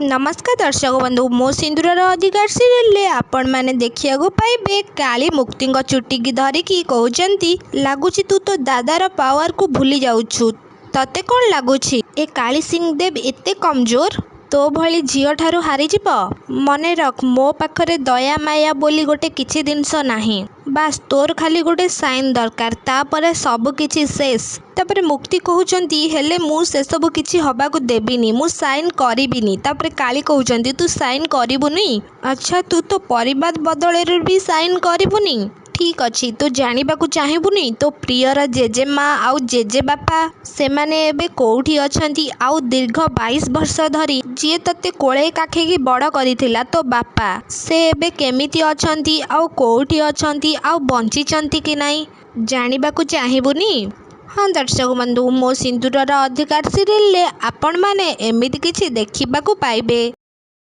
नमस्कार दर्शक बंधु मो सिंदूर अधिकार सीरियल आपण मैंने देखिया पाइबे काली मुक्ति चुटी की धरिकी कहते लगुच तू तो दादार पावर को भूली जाऊछु तते कौन लगुच ए काली सिंह देव एते कमजोर तो भली झील ठारू हारी जीव मन रख मो पाखरे दया माया बोली गोटे किछि जिनस नाही बास तोर खाली गोटे साइन दरकार तापर सब किछि शेष तापर मुक्ति कहउचंती हेले मु से सब किछि हबाकू देबिनी मु साइन करिबिनी तापर काली कहउचंती तू साइन करिबुनी अच्छा तू तो परिवार बदले भी साइन करिबुनी ठीक अच्छी तू जानिबाकू चाहिबुनी तो प्रियर जेजेमा आउ जेजे बापा से माने एबे कोठी अछंती आउ दीर्घ 22 वर्ष धरी जी तते कोळे काखेकी बड़ करिथिला तो बापा से एबे केमिति अछंती आउ कोठी अछंती आउ बंचिचंती कि नाही जानिबाकू चाहिबुनी। हाँ दर्शक बंधु मो सिंदूर अधिकार सीरियल आपण माने एमिति किछि देखिबाकू पाइबे।